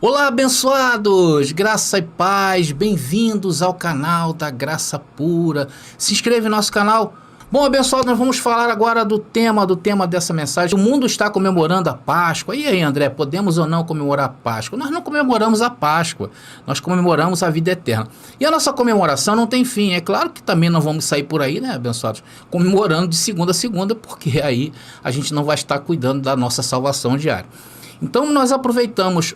Olá, abençoados! Graça e paz, bem-vindos ao canal da Graça Pura. Se inscreve no nosso canal. Bom, abençoado, nós vamos falar agora do tema dessa mensagem. O mundo está comemorando a Páscoa. E aí, André, podemos ou não comemorar a Páscoa? Nós não comemoramos a Páscoa, nós comemoramos a vida eterna. E a nossa comemoração não tem fim. É claro que também não vamos sair por aí, né, abençoados, comemorando de segunda a segunda, porque aí a gente não vai estar cuidando da nossa salvação diária. Então, nós aproveitamos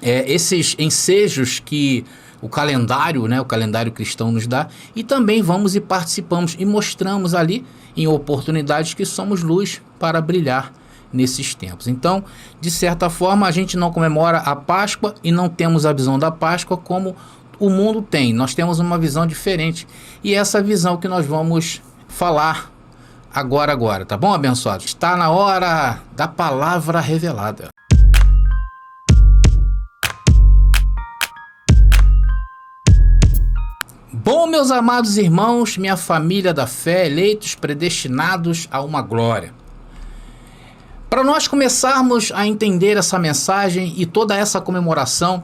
esses ensejos que o calendário, né, o calendário cristão nos dá, e também vamos e participamos e mostramos ali em oportunidades que somos luz para brilhar nesses tempos. Então, de certa forma, a gente não comemora a Páscoa e não temos a visão da Páscoa como o mundo tem. Nós temos uma visão diferente e é essa visão que nós vamos falar agora, tá bom, abençoados? Está na hora da palavra revelada. Bom, meus amados irmãos, minha família da fé, eleitos, predestinados a uma glória. Para nós começarmos a entender essa mensagem e toda essa comemoração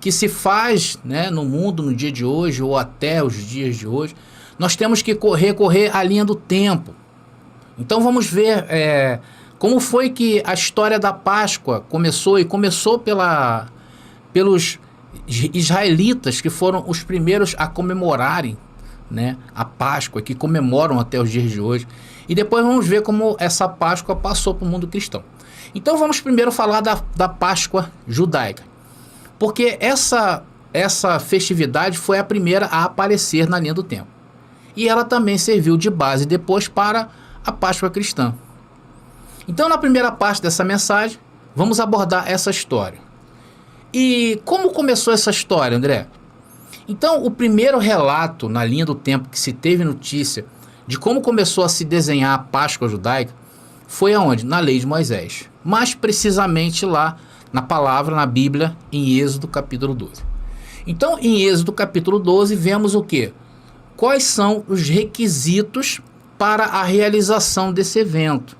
que se faz, né, no mundo no dia de hoje ou até os dias de hoje, nós temos que recorrer à linha do tempo. Então vamos ver como foi que a história da Páscoa começou, e começou pelos israelitas, que foram os primeiros a comemorarem, né, a Páscoa, que comemoram até os dias de hoje. E depois vamos ver como essa Páscoa passou para o mundo cristão. Então vamos primeiro falar da Páscoa judaica, porque essa festividade foi a primeira a aparecer na linha do tempo. E ela também serviu de base depois para a Páscoa cristã. Então, na primeira parte dessa mensagem, vamos abordar essa história. E como começou essa história, André? Então, o primeiro relato na linha do tempo que se teve notícia de como começou a se desenhar a Páscoa judaica foi aonde? Na lei de Moisés. Mais precisamente lá na palavra, na Bíblia, em Êxodo capítulo 12. Então, em Êxodo capítulo 12, vemos o quê? Quais são os requisitos para a realização desse evento?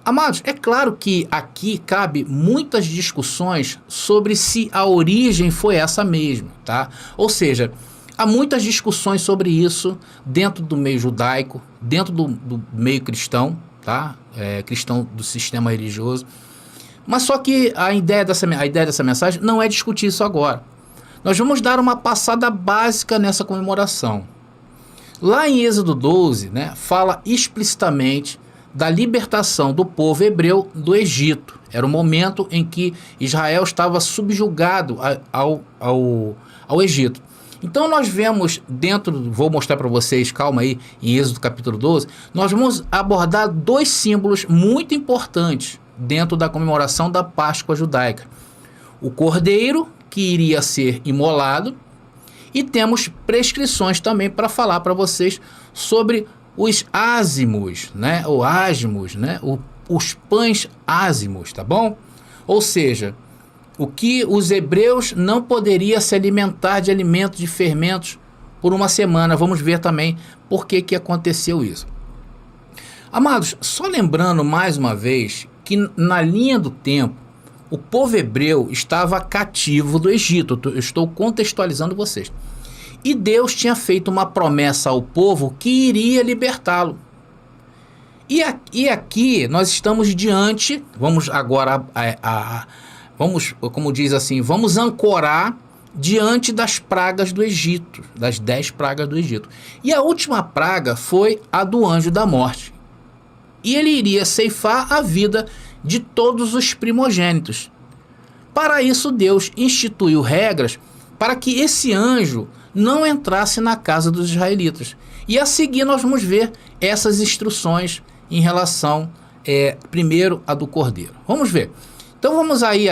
Amados, é claro que aqui cabe muitas discussões sobre se a origem foi essa mesma, tá? Ou seja, há muitas discussões sobre isso dentro do meio judaico, dentro do meio cristão, tá? Cristão do sistema religioso. Mas só que a ideia dessa mensagem não é discutir isso agora. Nós vamos dar uma passada básica nessa comemoração. Lá em Êxodo 12, né, fala explicitamente da libertação do povo hebreu do Egito. Era o momento em que Israel estava subjugado ao Egito. Então nós vemos vou mostrar para vocês, calma aí, em Êxodo capítulo 12, nós vamos abordar dois símbolos muito importantes dentro da comemoração da Páscoa judaica. O cordeiro, que iria ser imolado, e temos prescrições também para falar para vocês sobre os ázimos, né? Ou asmos, né? Os pães ázimos, tá bom? Ou seja, o que os hebreus não poderiam se alimentar de alimentos de fermentos por uma semana. Vamos ver também por que aconteceu isso. Amados, só lembrando mais uma vez que na linha do tempo, o povo hebreu estava cativo do Egito. Eu estou contextualizando vocês. E Deus tinha feito uma promessa ao povo que iria libertá-lo. E aqui nós estamos diante, vamos agora, vamos, como diz assim, vamos ancorar diante das pragas do Egito, das 10 pragas do Egito. E a última praga foi a do anjo da morte. E ele iria ceifar a vida de todos os primogênitos. Para isso, Deus instituiu regras para que esse anjo não entrasse na casa dos israelitas. E a seguir nós vamos ver essas instruções em relação, primeiro, a do cordeiro. Vamos ver. Então vamos aí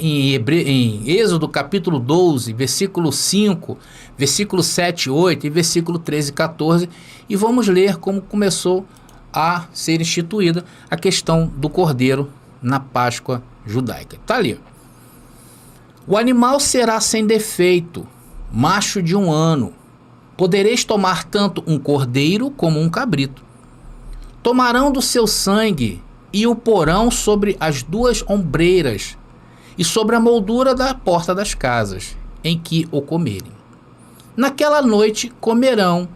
em Êxodo capítulo 12, versículo 5, versículo 7, 8 e versículo 13 e 14, e vamos ler como começou a ser instituída a questão do cordeiro na Páscoa judaica. Está ali. O animal será sem defeito, macho de 1 ano. Podereis tomar tanto um cordeiro como um cabrito. Tomarão do seu sangue e o porão sobre as 2 ombreiras, e sobre a moldura da porta das casas, em que o comerem. Naquela noite comerão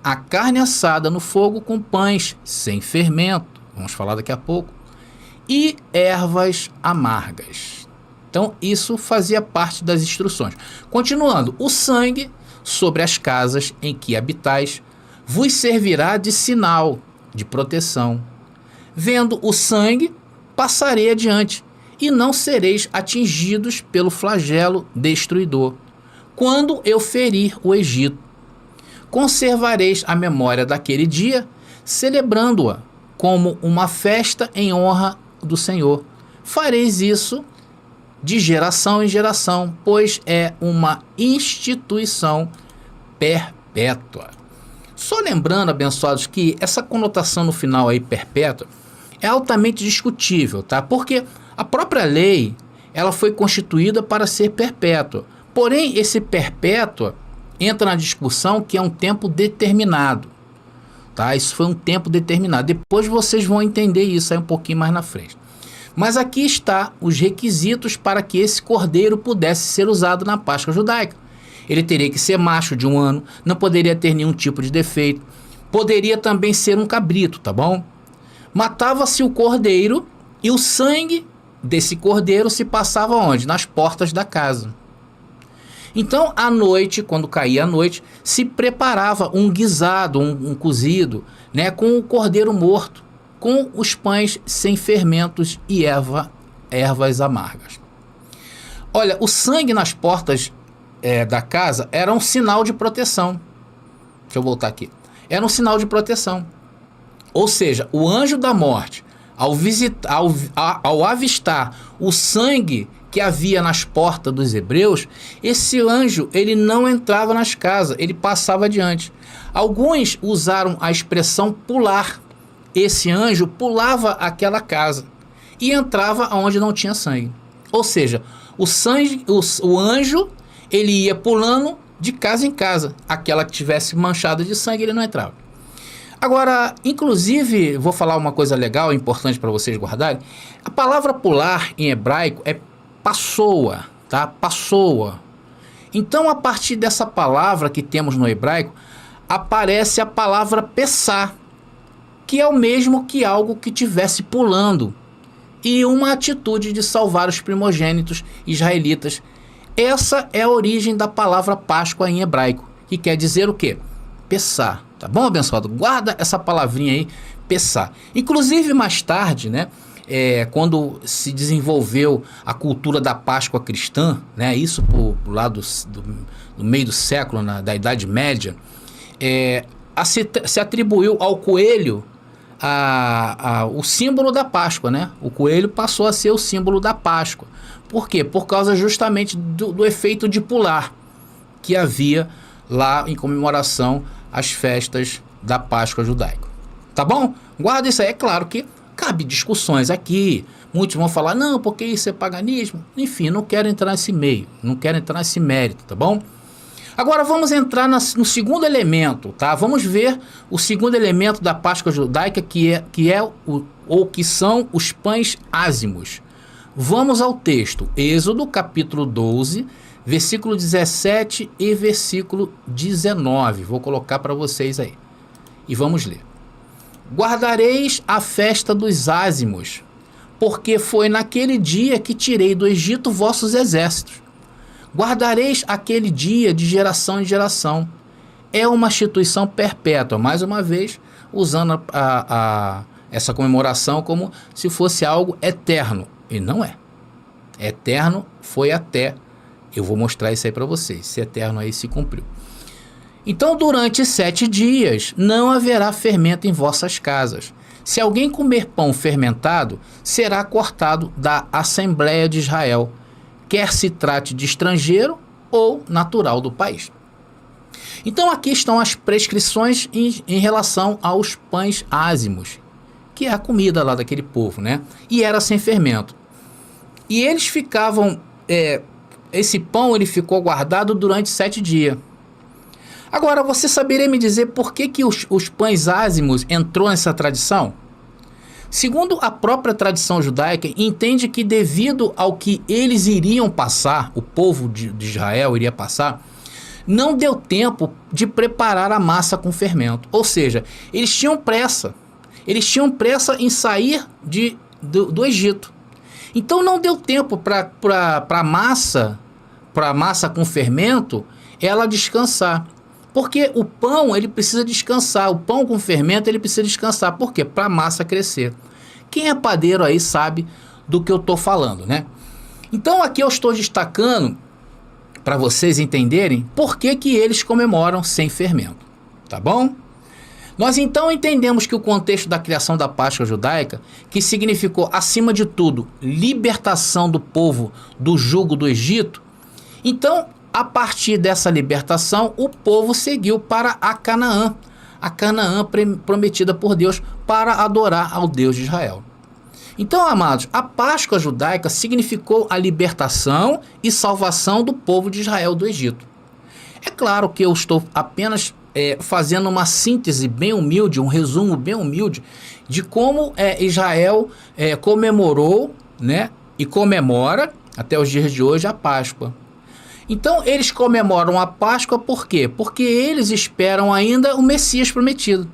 a carne assada no fogo com pães sem fermento, vamos falar daqui a pouco, e ervas amargas. Então isso fazia parte das instruções. Continuando, o sangue sobre as casas em que habitais vos servirá de sinal de proteção. Vendo o sangue, passarei adiante, e não sereis atingidos pelo flagelo destruidor. Quando eu ferir o Egito, conservareis a memória daquele dia, celebrando-a como uma festa em honra do Senhor. Fareis isso de geração em geração, pois é uma instituição perpétua. Só lembrando, abençoados, que essa conotação no final aí, perpétua, é altamente discutível, tá? Porque a própria lei, ela foi constituída para ser perpétua. Porém, esse perpétua entra na discussão que é um tempo determinado, tá? Isso foi um tempo determinado. Depois vocês vão entender isso aí um pouquinho mais na frente. Mas aqui está os requisitos para que esse cordeiro pudesse ser usado na Páscoa judaica. Ele teria que ser macho de 1 ano, não poderia ter nenhum tipo de defeito. Poderia também ser um cabrito, tá bom? Matava-se o cordeiro e o sangue desse cordeiro se passava onde? Nas portas da casa. Então, à noite, quando caía a noite, se preparava um guisado, um cozido, né, com o cordeiro morto, com os pães sem fermentos e ervas amargas. Olha, o sangue nas portas da casa era um sinal de proteção. Deixa eu voltar aqui. Era um sinal de proteção. Ou seja, o anjo da morte, ao avistar o sangue que havia nas portas dos hebreus, esse anjo ele não entrava nas casas, ele passava adiante. Alguns usaram a expressão pular. Esse anjo pulava aquela casa e entrava onde não tinha sangue. Ou seja, o anjo ele ia pulando de casa em casa. Aquela que tivesse manchada de sangue ele não entrava. Agora, inclusive, vou falar uma coisa legal, importante para vocês guardarem. A palavra pular em hebraico é passoa, tá? Passoa. Então, a partir dessa palavra que temos no hebraico, aparece a palavra pessá, que é o mesmo que algo que estivesse pulando, e uma atitude de salvar os primogênitos israelitas. Essa é a origem da palavra Páscoa em hebraico, que quer dizer o quê? Pessá. Tá bom, abençoado? Guarda essa palavrinha aí, pessá. Inclusive, mais tarde, né? Quando se desenvolveu a cultura da Páscoa cristã, né, isso por lá do meio do século, da Idade Média, se atribuiu ao coelho o símbolo da Páscoa, né? O coelho passou a ser o símbolo da Páscoa. Por quê? Por causa justamente do efeito de pular que havia lá em comemoração às festas da Páscoa judaica. Tá bom? Guarda isso aí. É claro que cabe discussões aqui. Muitos vão falar, não, porque isso é paganismo. Enfim, não quero entrar nesse meio, não quero entrar nesse mérito, tá bom? Agora vamos entrar no segundo elemento, tá? Vamos ver o segundo elemento da Páscoa judaica, que são os pães ázimos. Vamos ao texto, Êxodo capítulo 12, versículo 17 e versículo 19. Vou colocar para vocês aí. E vamos ler. Guardareis a festa dos ázimos, porque foi naquele dia que tirei do Egito vossos exércitos. Guardareis aquele dia de geração em geração. É uma instituição perpétua, mais uma vez, usando essa comemoração como se fosse algo eterno. E não é. Eterno foi até. Eu vou mostrar isso aí para vocês. Se eterno aí se cumpriu. Então, durante 7 dias, não haverá fermento em vossas casas. Se alguém comer pão fermentado, será cortado da Assembleia de Israel, quer se trate de estrangeiro ou natural do país. Então, aqui estão as prescrições em relação aos pães ázimos, que é a comida lá daquele povo, né? E era sem fermento. E eles ficavam... esse pão ele ficou guardado durante 7 dias. Agora, você saberia me dizer por que os pães ázimos entrou nessa tradição? Segundo a própria tradição judaica, entende que devido ao que eles iriam passar, o povo de Israel iria passar, não deu tempo de preparar a massa com fermento. Ou seja, eles tinham pressa. Eles tinham pressa em sair do Egito. Então não deu tempo para a massa com fermento, ela descansar. Porque o pão, ele precisa descansar. O pão com fermento, ele precisa descansar. Por quê? Para a massa crescer. Quem é padeiro aí sabe do que eu estou falando, né? Então aqui eu estou destacando para vocês entenderem por que eles comemoram sem fermento, tá bom? Nós então entendemos que o contexto da criação da Páscoa judaica, que significou, acima de tudo, libertação do povo do jugo do Egito, então, a partir dessa libertação, o povo seguiu para a Canaã prometida por Deus para adorar ao Deus de Israel. Então, amados, a Páscoa judaica significou a libertação e salvação do povo de Israel do Egito. É claro que eu estou apenas fazendo uma síntese bem humilde, um resumo bem humilde de como Israel comemorou, né, e comemora até os dias de hoje a Páscoa. Então, eles comemoram a Páscoa por quê? Porque eles esperam ainda o Messias prometido.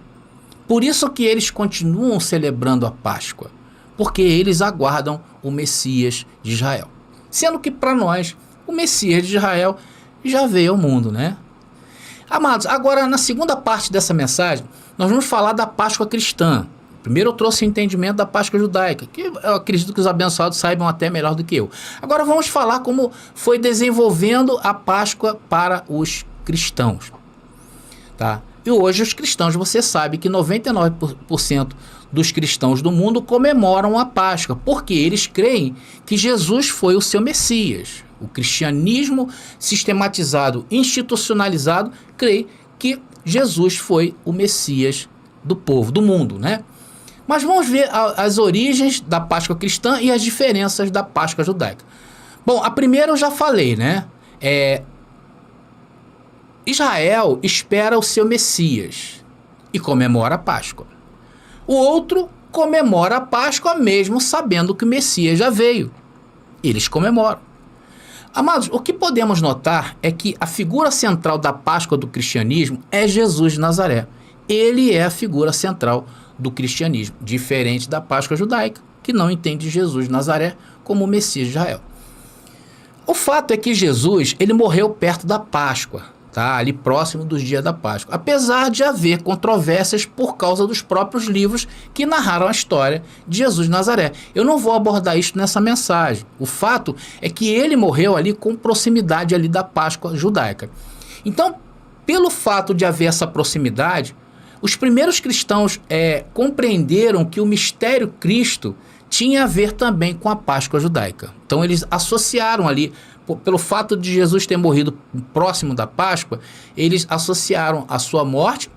Por isso que eles continuam celebrando a Páscoa. Porque eles aguardam o Messias de Israel. Sendo que para nós, o Messias de Israel já veio ao mundo, né? Amados, agora na segunda parte dessa mensagem, nós vamos falar da Páscoa cristã. Primeiro eu trouxe o entendimento da Páscoa judaica, que eu acredito que os abençoados saibam até melhor do que eu. Agora vamos falar como foi desenvolvendo a Páscoa para os cristãos. Tá? E hoje os cristãos, você sabe que 99% dos cristãos do mundo comemoram a Páscoa, porque eles creem que Jesus foi o seu Messias. O cristianismo sistematizado, institucionalizado, crê que Jesus foi o Messias do povo, do mundo, né? Mas vamos ver as origens da Páscoa cristã e as diferenças da Páscoa judaica. Bom, a primeira eu já falei, né? Israel espera o seu Messias e comemora a Páscoa. O outro comemora a Páscoa mesmo sabendo que o Messias já veio. Eles comemoram. Amados, o que podemos notar é que a figura central da Páscoa do cristianismo é Jesus de Nazaré. Ele é a figura central do cristianismo, diferente da Páscoa judaica, que não entende Jesus de Nazaré como o Messias de Israel. O fato é que Jesus, ele morreu perto da Páscoa, tá? Ali próximo dos dias da Páscoa, apesar de haver controvérsias por causa dos próprios livros que narraram a história de Jesus de Nazaré. Eu não vou abordar isso nessa mensagem. O fato é que ele morreu ali com proximidade ali da Páscoa judaica. Então, pelo fato de haver essa proximidade, os primeiros cristãos compreenderam que o mistério Cristo tinha a ver também com a Páscoa judaica. Então eles associaram ali, pelo fato de Jesus ter morrido próximo da Páscoa, eles associaram a sua morte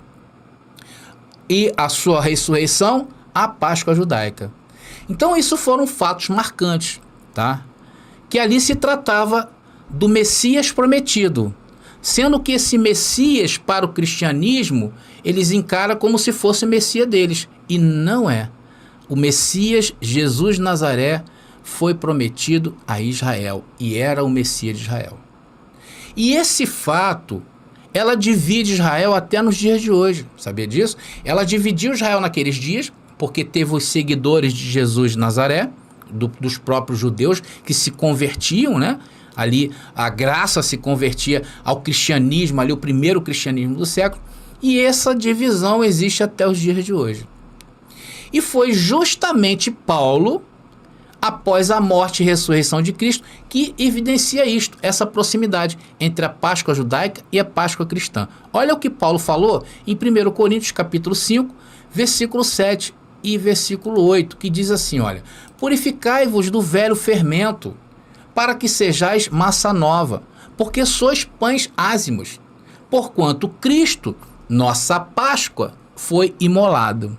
e a sua ressurreição à Páscoa judaica. Então isso foram fatos marcantes, tá? Que ali se tratava do Messias prometido, sendo que esse Messias para o cristianismo eles encaram como se fosse o Messias deles, e não é. O Messias, Jesus de Nazaré, foi prometido a Israel, e era o Messias de Israel. E esse fato, ela divide Israel até nos dias de hoje, sabia disso? Ela dividiu Israel naqueles dias, porque teve os seguidores de Jesus de Nazaré, dos próprios judeus, que se convertiam, né? Ali a graça se convertia ao cristianismo, ali o primeiro cristianismo do século, e essa divisão existe até os dias de hoje. E foi justamente Paulo, após a morte e ressurreição de Cristo, que evidencia isto, essa proximidade entre a Páscoa judaica e a Páscoa cristã. Olha o que Paulo falou em 1 Coríntios capítulo 5, versículo 7 e versículo 8, que diz assim, olha: purificai-vos do velho fermento, para que sejais massa nova, porque sois pães ázimos, porquanto Cristo, nossa Páscoa, foi imolado.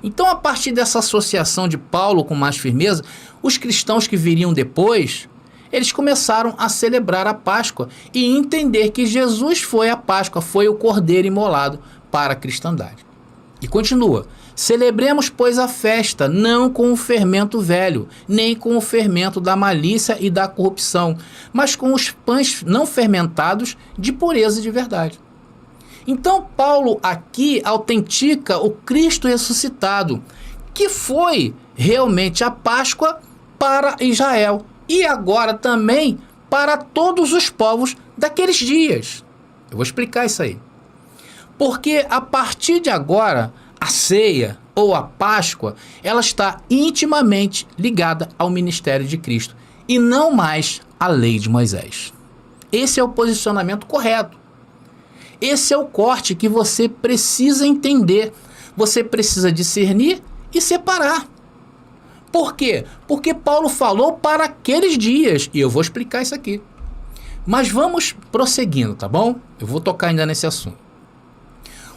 Então, a partir dessa associação de Paulo com mais firmeza, os cristãos que viriam depois, eles começaram a celebrar a Páscoa e entender que Jesus foi a Páscoa, foi o Cordeiro imolado para a cristandade. E continua, Celebremos, pois, a festa, não com o fermento velho, nem com o fermento da malícia e da corrupção, mas com os pães não fermentados de pureza e de verdade. Então, Paulo aqui autentica o Cristo ressuscitado, que foi realmente a Páscoa para Israel e agora também para todos os povos daqueles dias. Eu vou explicar isso aí. Porque a partir de agora, a ceia ou a Páscoa, ela está intimamente ligada ao ministério de Cristo e não mais à lei de Moisés. Esse é o posicionamento correto. Esse é o corte que você precisa entender. Você precisa discernir e separar. Por quê? Porque Paulo falou para aqueles dias, e eu vou explicar isso aqui. Mas vamos prosseguindo, tá bom? Eu vou tocar ainda nesse assunto.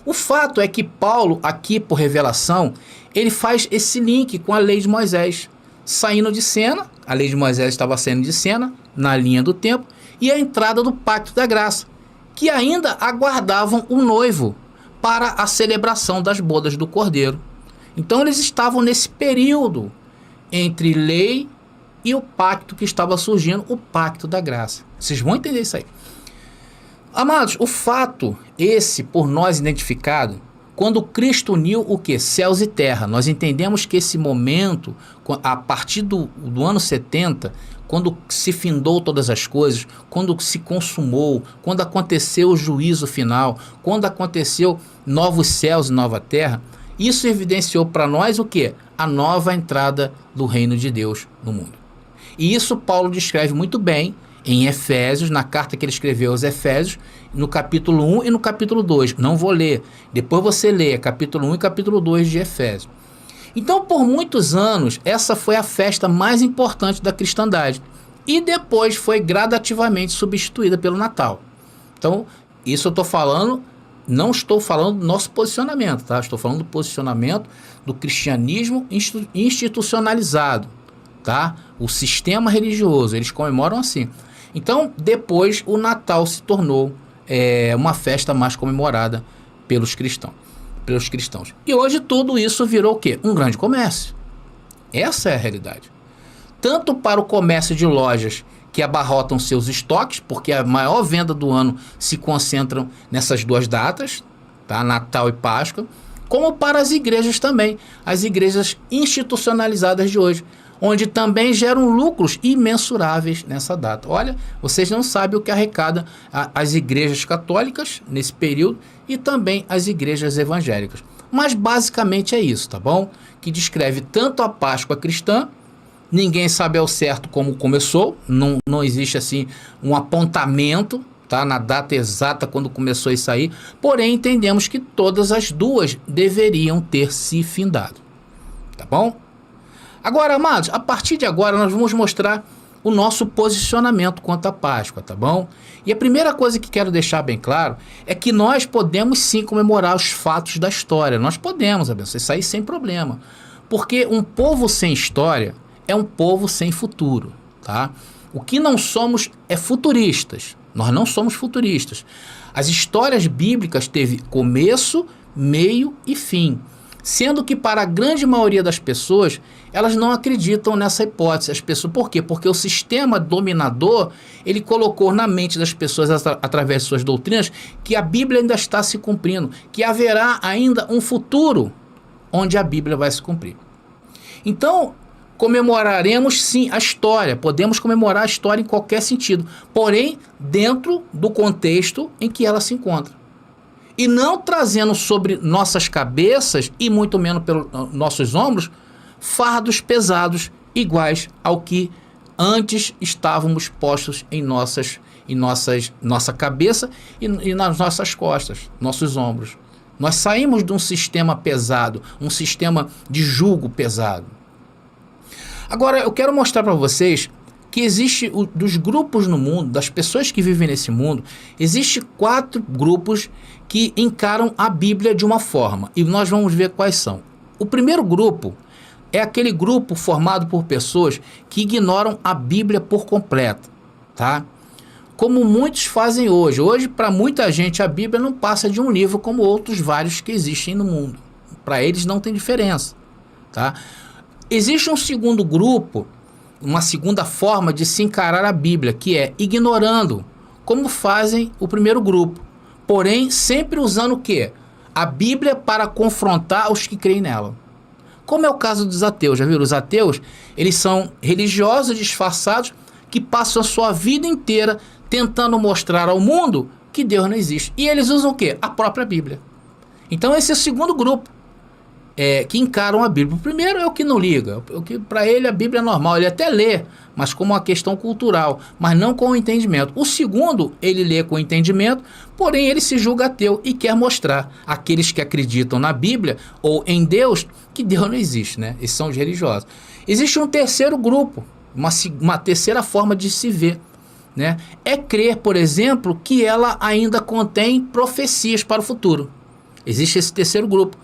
O fato é que Paulo, aqui por revelação, ele faz esse link com a lei de Moisés. Saindo de cena, a lei de Moisés estava saindo de cena, na linha do tempo, e a entrada do pacto da graça, que ainda aguardavam o noivo para a celebração das bodas do Cordeiro. Então eles estavam nesse período entre lei e o pacto que estava surgindo, o pacto da graça. Vocês vão entender isso aí. Amados, o fato esse por nós identificado, quando Cristo uniu o que? Céus e terra. Nós entendemos que esse momento, a partir do ano 70, quando se findou todas as coisas, quando se consumou, quando aconteceu o juízo final, quando aconteceu novos céus e nova terra, isso evidenciou para nós o que? A nova entrada do reino de Deus no mundo. E isso Paulo descreve muito bem em Efésios, na carta que ele escreveu aos Efésios, no capítulo 1 e no capítulo 2. Não vou ler, depois você lê capítulo 1 e capítulo 2 de Efésios. Então, por muitos anos, essa foi a festa mais importante da cristandade. E depois foi gradativamente substituída pelo Natal. Então, isso eu estou falando, não estou falando do nosso posicionamento, tá? Estou falando do posicionamento do cristianismo institucionalizado, tá? O sistema religioso, eles comemoram assim. Então, depois, o Natal se tornou uma festa mais comemorada pelos cristãos. E hoje tudo isso virou o quê? Um grande comércio. Essa é a realidade. Tanto para o comércio de lojas que abarrotam seus estoques, porque a maior venda do ano se concentram nessas duas datas, tá? Natal e Páscoa, como para as igrejas também, as igrejas institucionalizadas de hoje, onde também geram lucros imensuráveis nessa data. Olha, vocês não sabem o que arrecada as igrejas católicas nesse período e também as igrejas evangélicas. Mas basicamente é isso, tá bom? Que descreve tanto a Páscoa cristã, ninguém sabe ao certo como começou, não existe assim um apontamento, tá, na data exata quando começou isso aí, porém entendemos que todas as duas deveriam ter se findado, tá bom? Agora, amados, a partir de agora nós vamos mostrar o nosso posicionamento quanto à Páscoa, tá bom? E a primeira coisa que quero deixar bem claro é que nós podemos sim comemorar os fatos da história. Nós podemos, abençoe, isso aí sem problema. Porque um povo sem história é um povo sem futuro, tá? O que não somos é futuristas. Nós não somos futuristas. As histórias bíblicas teve começo, meio e fim. Sendo que para a grande maioria das pessoas, elas não acreditam nessa hipótese. As pessoas, por quê? Porque o sistema dominador, ele colocou na mente das pessoas, através de suas doutrinas, que a Bíblia ainda está se cumprindo, que haverá ainda um futuro onde a Bíblia vai se cumprir. Então, comemoraremos sim a história, podemos comemorar a história em qualquer sentido, porém dentro do contexto em que ela se encontra. E não trazendo sobre nossas cabeças, e muito menos pelos nossos ombros, fardos pesados iguais ao que antes estávamos postos em nossa cabeça e nas nossas costas, nossos ombros. Nós saímos de um sistema pesado, um sistema de jugo pesado. Agora, eu quero mostrar para vocês que existe, dos grupos no mundo, das pessoas que vivem nesse mundo, existe 4 grupos que encaram a Bíblia de uma forma, e nós vamos ver quais são. O primeiro grupo é aquele grupo formado por pessoas que ignoram a Bíblia por completo, tá? Como muitos fazem hoje. Hoje, para muita gente, a Bíblia não passa de um livro como outros vários que existem no mundo. Para eles não tem diferença, tá? Existe um segundo grupo, uma segunda forma de se encarar a Bíblia, que é ignorando, como fazem o primeiro grupo. Porém, sempre usando o quê? A Bíblia para confrontar os que creem nela. Como é o caso dos ateus, já viram? Os ateus, eles são religiosos disfarçados que passam a sua vida inteira tentando mostrar ao mundo que Deus não existe. E eles usam o quê? A própria Bíblia. Então esse é o segundo grupo que encaram a Bíblia. O primeiro é o que não liga. Para ele a Bíblia é normal, ele até lê, mas como uma questão cultural, mas não com o entendimento. O segundo, ele lê com o entendimento, porém ele se julga ateu e quer mostrar àqueles que acreditam na Bíblia ou em Deus que Deus não existe, né? Esses são os religiosos. Existe um terceiro grupo, uma terceira forma de se ver, né? É crer, por exemplo, que ela ainda contém profecias para o futuro. Existe esse terceiro grupo.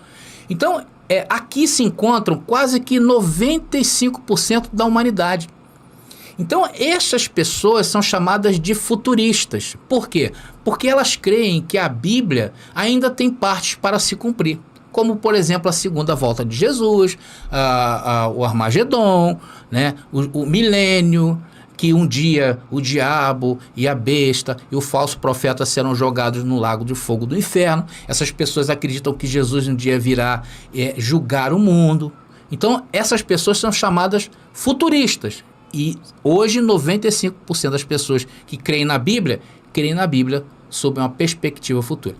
Então, aqui se encontram quase que 95% da humanidade. Então, essas pessoas são chamadas de futuristas. Por quê? Porque elas creem que a Bíblia ainda tem partes para se cumprir. Como, por exemplo, a segunda volta de Jesus, o Armagedon, né? o milênio, que um dia o diabo e a besta e o falso profeta serão jogados no lago de fogo do inferno. Essas pessoas acreditam que Jesus um dia virá julgar o mundo. Então, essas pessoas são chamadas futuristas. E hoje, 95% das pessoas que creem na Bíblia sob uma perspectiva futura.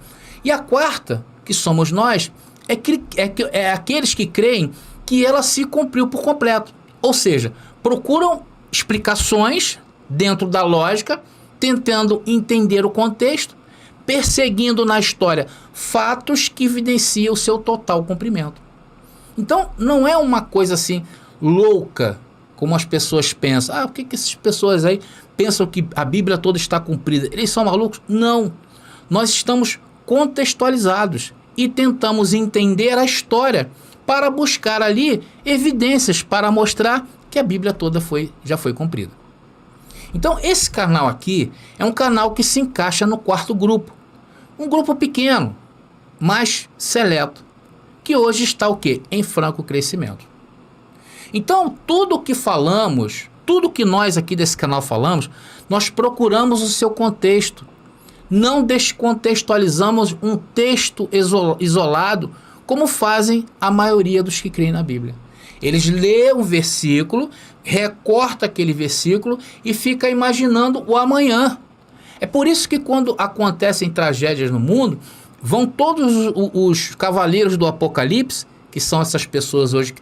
E a quarta, que somos nós, é aqueles que creem que ela se cumpriu por completo. Ou seja, procuram explicações dentro da lógica, tentando entender o contexto, perseguindo na história fatos que evidenciam o seu total cumprimento. Então, não é uma coisa assim louca, como as pessoas pensam. Por que essas pessoas aí pensam que a Bíblia toda está cumprida? Eles são malucos? Não. Nós estamos contextualizados e tentamos entender a história para buscar ali evidências para mostrar que a Bíblia toda já foi cumprida. Então, esse canal aqui é um canal que se encaixa no quarto grupo. Um grupo pequeno, mas seleto, que hoje está o quê? Em franco crescimento. Então, tudo que falamos, tudo que nós aqui desse canal falamos, nós procuramos o seu contexto. Não descontextualizamos um texto isolado, como fazem a maioria dos que creem na Bíblia. Eles lêem um versículo, recorta aquele versículo e fica imaginando o amanhã. É por isso que quando acontecem tragédias no mundo, vão todos os cavaleiros do Apocalipse, que são essas pessoas hoje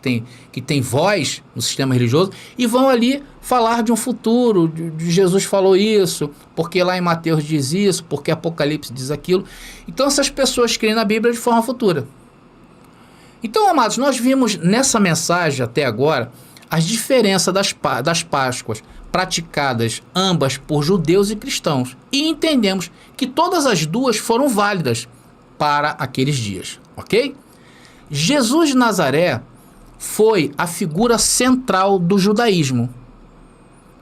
que têm voz no sistema religioso, e vão ali falar de um futuro, de Jesus falou isso, porque lá em Mateus diz isso, porque Apocalipse diz aquilo. Então essas pessoas creem na Bíblia de forma futura. Então, amados, nós vimos nessa mensagem até agora as diferenças das Páscoas praticadas ambas por judeus e cristãos e entendemos que todas as duas foram válidas para aqueles dias, ok? Jesus de Nazaré foi a figura central do judaísmo.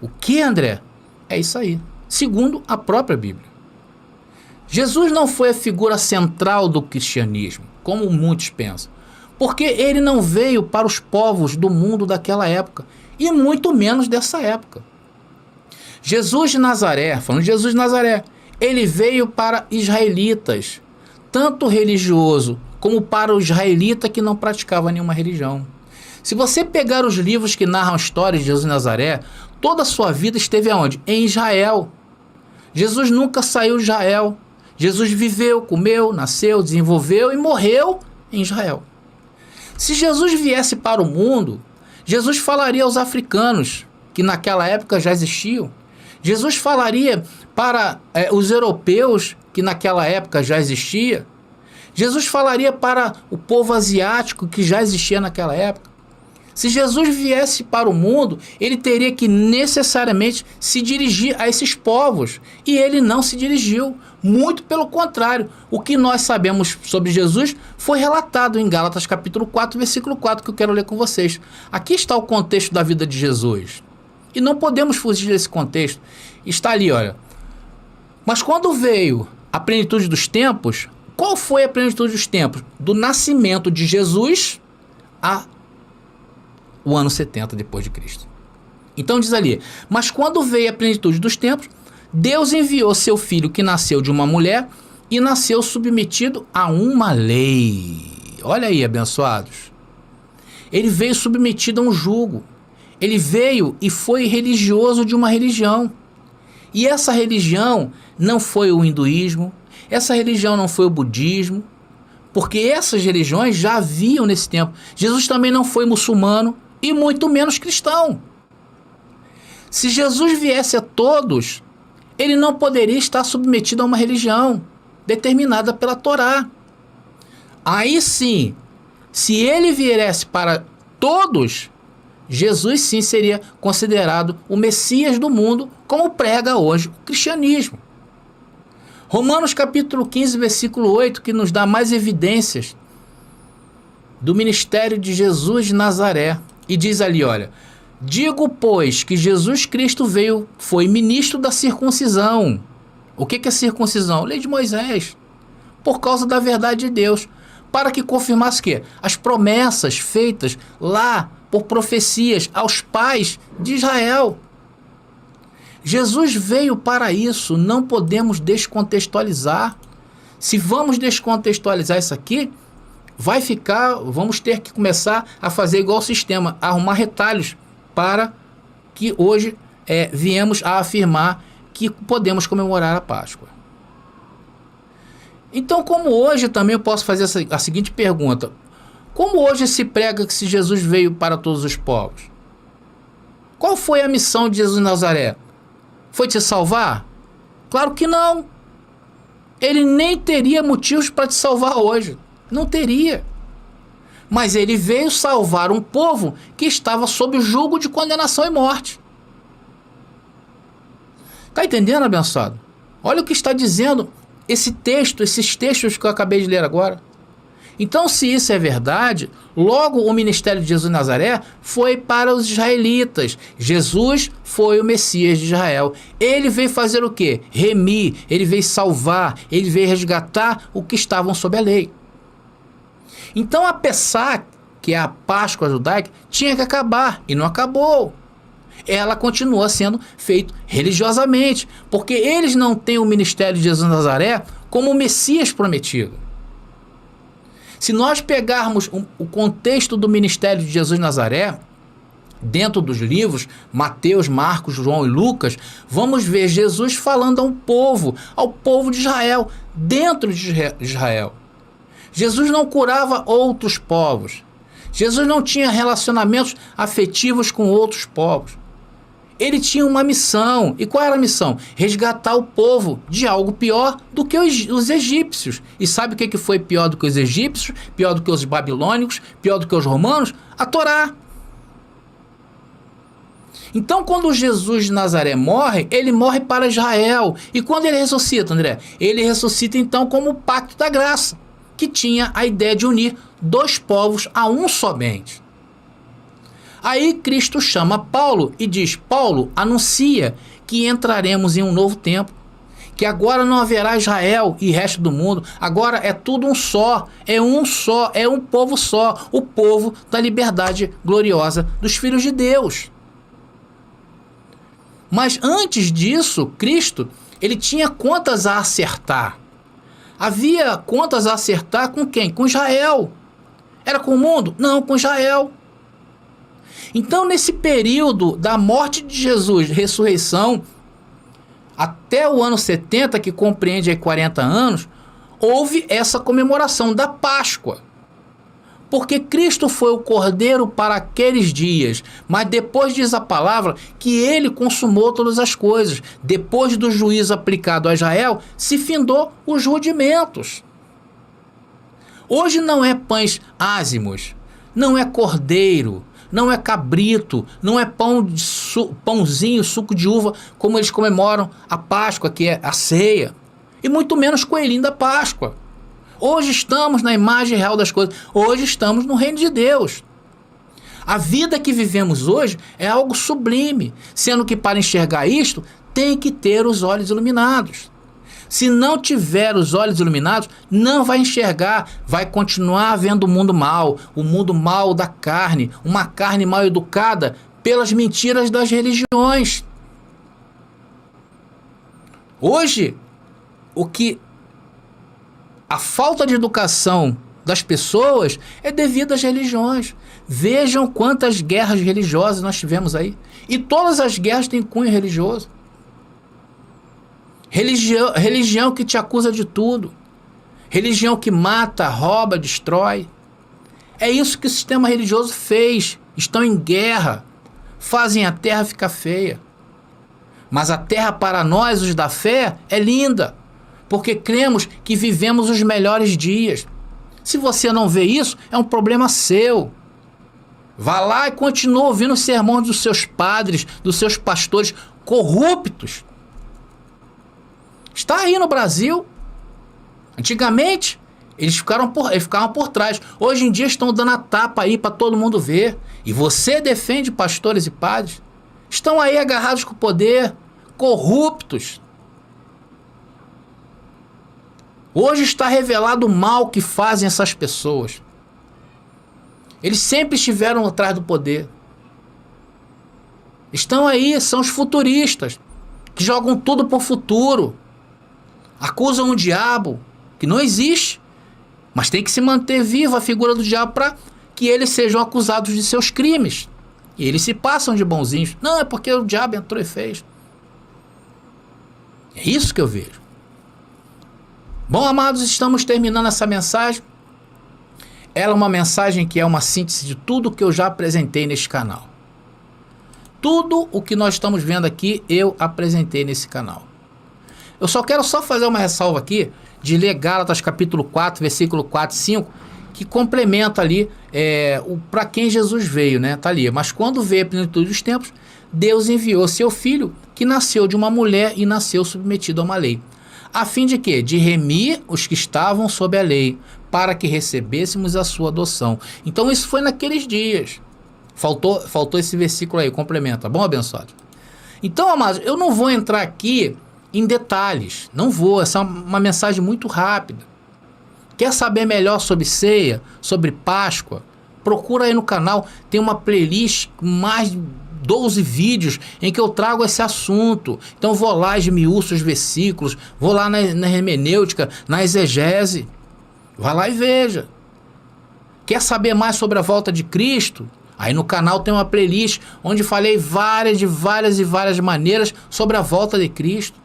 O que, André? É isso aí, segundo a própria Bíblia. Jesus não foi a figura central do cristianismo, como muitos pensam. Porque ele não veio para os povos do mundo daquela época, e muito menos dessa época. Jesus de Nazaré, falando de Jesus de Nazaré, ele veio para israelitas, tanto religioso como para o israelita que não praticava nenhuma religião. Se você pegar os livros que narram a história de Jesus de Nazaré, toda a sua vida esteve aonde? Em Israel. Jesus nunca saiu de Israel. Jesus viveu, comeu, nasceu, desenvolveu e morreu em Israel. Se Jesus viesse para o mundo, Jesus falaria aos africanos, que naquela época já existiam. Jesus falaria para os europeus, que naquela época já existia. Jesus falaria para o povo asiático, que já existia naquela época. Se Jesus viesse para o mundo, ele teria que necessariamente se dirigir a esses povos. E ele não se dirigiu. Muito pelo contrário. O que nós sabemos sobre Jesus foi relatado em Gálatas capítulo 4, versículo 4, que eu quero ler com vocês. Aqui está o contexto da vida de Jesus. E não podemos fugir desse contexto. Está ali, olha. Mas quando veio a plenitude dos tempos, qual foi a plenitude dos tempos? Do nascimento de Jesus a o ano 70 depois de Cristo. Então diz ali, mas quando veio a plenitude dos tempos, Deus enviou seu filho que nasceu de uma mulher e nasceu submetido a uma lei. Olha aí, abençoados. Ele veio submetido a um jugo. Ele veio e foi religioso de uma religião. E essa religião não foi o hinduísmo, essa religião não foi o budismo, porque essas religiões já haviam nesse tempo. Jesus também não foi muçulmano e muito menos cristão. Se Jesus viesse a todos, ele não poderia estar submetido a uma religião determinada pela Torá. Aí sim, se ele viesse para todos, Jesus sim seria considerado o Messias do mundo, como prega hoje o cristianismo. Romanos capítulo 15, versículo 8, que nos dá mais evidências do ministério de Jesus de Nazaré. E diz ali, olha, digo, pois, que Jesus Cristo veio, foi ministro da circuncisão. O que é circuncisão? Lei de Moisés. Por causa da verdade de Deus. Para que confirmasse o quê? As promessas feitas lá por profecias aos pais de Israel. Jesus veio para isso, não podemos descontextualizar. Se vamos descontextualizar isso aqui, vamos ter que começar a fazer igual o sistema, arrumar retalhos para que hoje viemos a afirmar que podemos comemorar a Páscoa. Então, como hoje também eu posso fazer a seguinte pergunta: como hoje se prega que se Jesus veio para todos os povos? Qual foi a missão de Jesus de Nazaré? Foi te salvar? Claro que não. Ele nem teria motivos para te salvar hoje. Não teria. Mas ele veio salvar um povo que estava sob o jugo de condenação e morte. Está entendendo, abençoado? Olha o que está dizendo esses textos que eu acabei de ler agora. Então, se isso é verdade, logo o ministério de Jesus de Nazaré foi para os israelitas. Jesus foi o Messias de Israel. Ele veio fazer o quê? Remir, ele veio salvar, ele veio resgatar o que estavam sob a lei. Então a Pessach, que é a Páscoa judaica, tinha que acabar, e não acabou. Ela continua sendo feita religiosamente, porque eles não têm o ministério de Jesus de Nazaré como o Messias prometido. Se nós pegarmos o contexto do ministério de Jesus de Nazaré, dentro dos livros Mateus, Marcos, João e Lucas, vamos ver Jesus falando ao povo de Israel, dentro de Israel. Jesus não curava outros povos. Jesus não tinha relacionamentos afetivos com outros povos. Ele tinha uma missão. E qual era a missão? Resgatar o povo de algo pior do que os egípcios. E sabe o que foi pior do que os egípcios? Pior do que os babilônicos? Pior do que os romanos? A Torá. Então, quando Jesus de Nazaré morre, ele morre para Israel. E quando ele ressuscita, André? Ele ressuscita então como o pacto da graça, que tinha a ideia de unir dois povos a um somente. Aí Cristo chama Paulo e diz: Paulo, anuncia que entraremos em um novo tempo, que agora não haverá Israel e resto do mundo, agora é tudo um só, é um povo só, o povo da liberdade gloriosa dos filhos de Deus. Mas antes disso, Cristo, ele tinha contas a acertar. Havia contas a acertar com quem? Com Israel. Era com o mundo? Não, com Israel. Então, nesse período da morte de Jesus, ressurreição, até o ano 70, que compreende aí 40 anos, houve essa comemoração da Páscoa. Porque Cristo foi o cordeiro para aqueles dias, mas depois diz a palavra que ele consumou todas as coisas. Depois do juízo aplicado a Israel, se findou os rudimentos. Hoje não é pães ázimos, não é cordeiro, não é cabrito, não é pãozinho, suco de uva, como eles comemoram a Páscoa, que é a ceia, e muito menos coelhinho da Páscoa. Hoje estamos na imagem real das coisas, hoje estamos no reino de Deus. A vida que vivemos hoje é algo sublime, sendo que para enxergar isto, tem que ter os olhos iluminados. Se não tiver os olhos iluminados, não vai enxergar, vai continuar vendo o mundo mal da carne, uma carne mal educada pelas mentiras das religiões. Hoje, a falta de educação das pessoas é devido às religiões. Vejam quantas guerras religiosas nós tivemos aí. E todas as guerras têm cunho religioso. Religião que te acusa de tudo. Religião que mata, rouba, destrói. É isso que o sistema religioso fez. Estão em guerra. Fazem a terra ficar feia. Mas a terra para nós, os da fé, é linda. Porque cremos que vivemos os melhores dias. Se você não vê isso, é um problema seu. Vá lá e continue ouvindo os sermões dos seus padres, dos seus pastores corruptos. Está aí no Brasil. Antigamente, eles ficavam por trás. Hoje em dia estão dando a tapa aí para todo mundo ver. E você defende pastores e padres? Estão aí agarrados com o poder, corruptos. Hoje está revelado o mal que fazem essas pessoas. Eles sempre estiveram atrás do poder. Estão aí, são os futuristas, que jogam tudo por futuro. Acusam o diabo, que não existe, mas tem que se manter viva a figura do diabo para que eles sejam acusados de seus crimes. E eles se passam de bonzinhos. Não, é porque o diabo entrou e fez. É isso que eu vejo. Bom, amados, estamos terminando essa mensagem. Ela é uma mensagem que é uma síntese de tudo que eu já apresentei neste canal. Tudo o que nós estamos vendo aqui, eu apresentei nesse canal. Eu quero fazer uma ressalva aqui de ler Gálatas capítulo 4, versículo 4 e 5, que complementa ali para quem Jesus veio, né? Tá ali. Mas quando veio a plenitude dos tempos, Deus enviou seu filho, que nasceu de uma mulher e nasceu submetido a uma lei. A fim de quê? De remir os que estavam sob a lei, para que recebêssemos a sua adoção. Então isso foi naqueles dias. Faltou esse versículo aí, complementa. Bom, abençoado? Então, amados, eu não vou entrar aqui em detalhes. Não vou. Essa é uma mensagem muito rápida. Quer saber melhor sobre ceia, sobre Páscoa? Procura aí no canal. Tem uma playlist com mais de 12 vídeos em que eu trago esse assunto. Então vou lá, esmiuço os versículos, vou lá na hermenêutica, na exegese. Vai lá e veja. Quer saber mais sobre a volta de Cristo? Aí no canal tem uma playlist onde falei de várias maneiras sobre a volta de Cristo.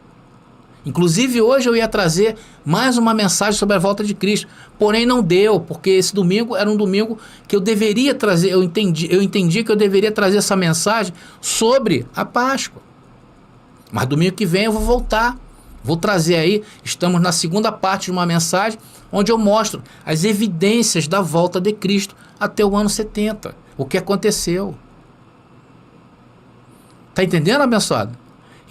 Inclusive hoje eu ia trazer mais uma mensagem sobre a volta de Cristo, porém não deu, porque esse domingo era um domingo que eu deveria trazer, eu entendi que eu deveria trazer essa mensagem sobre a Páscoa. Mas domingo que vem eu vou voltar, vou trazer aí, estamos na segunda parte de uma mensagem, onde eu mostro as evidências da volta de Cristo até o ano 70, o que aconteceu. Tá entendendo, abençoado?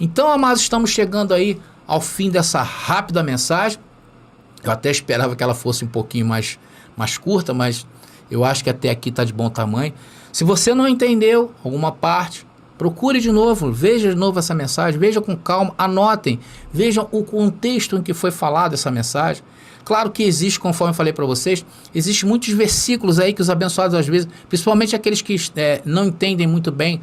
Então, amados, estamos chegando aí ao fim dessa rápida mensagem. Eu até esperava que ela fosse um pouquinho mais curta, mas eu acho que até aqui está de bom tamanho. Se você não entendeu alguma parte, procure de novo, veja de novo essa mensagem, veja com calma, anotem, vejam o contexto em que foi falada essa mensagem. Claro que existe, conforme eu falei para vocês, existem muitos versículos aí que os abençoados às vezes, principalmente aqueles que não entendem muito bem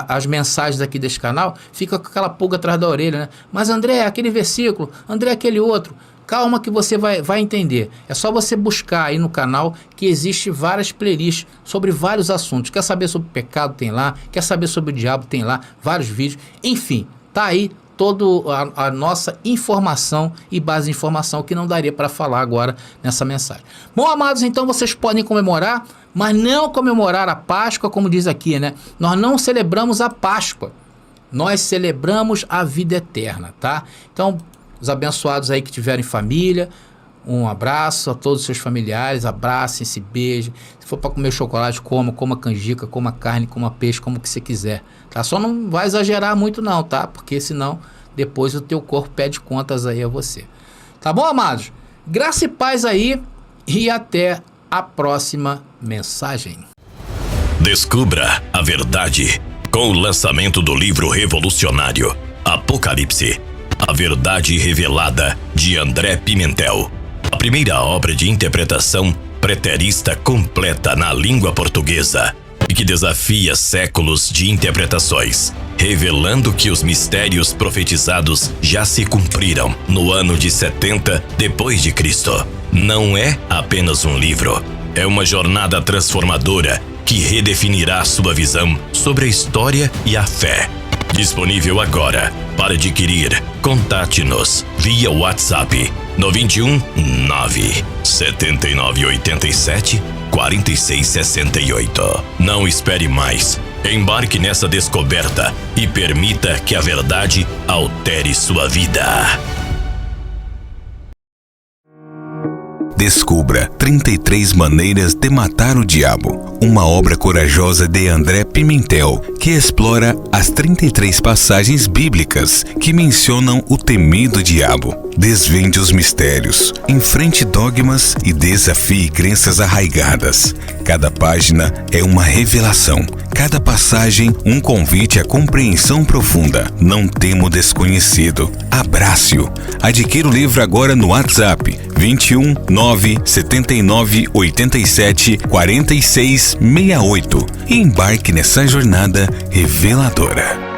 as mensagens aqui desse canal, fica com aquela pulga atrás da orelha, né? Mas André, aquele versículo, André, aquele outro. Calma que você vai entender. É só você buscar aí no canal que existe várias playlists sobre vários assuntos. Quer saber sobre pecado? Tem lá. Quer saber sobre o diabo? Tem lá. Vários vídeos. Enfim, tá aí toda a nossa informação e base de informação que não daria para falar agora nessa mensagem. Bom, amados, então vocês podem comemorar, mas não comemorar a Páscoa, como diz aqui, né? Nós não celebramos a Páscoa. Nós celebramos a vida eterna, tá? Então, os abençoados aí que tiverem família, um abraço a todos os seus familiares, abracem, se beijem. Se for para comer chocolate, coma canjica, coma carne, coma peixe, como que você quiser, tá? Só não vai exagerar muito não, tá? Porque senão depois o teu corpo pede contas aí a você. Tá bom, amados? Graça e paz aí e até a próxima mensagem. Descubra a verdade com o lançamento do livro revolucionário Apocalipse. A Verdade Revelada, de André Pimentel. A primeira obra de interpretação preterista completa na língua portuguesa e que desafia séculos de interpretações, revelando que os mistérios profetizados já se cumpriram no ano de 70 depois de Cristo. Não é apenas um livro, é uma jornada transformadora que redefinirá sua visão sobre a história e a fé. Disponível agora. Para adquirir, contate-nos via WhatsApp no 21 9 79 87 46 68. Não espere mais. Embarque nessa descoberta e permita que a verdade altere sua vida. Descubra 33 Maneiras de Matar o Diabo, uma obra corajosa de André Pimentel, que explora as 33 passagens bíblicas que mencionam o temido diabo. Desvende os mistérios, enfrente dogmas e desafie crenças arraigadas. Cada página é uma revelação, cada passagem um convite à compreensão profunda. Não tema o desconhecido, abrace-o. Adquira o livro agora no WhatsApp 21 9 79 87 46 68 e embarque nessa jornada reveladora.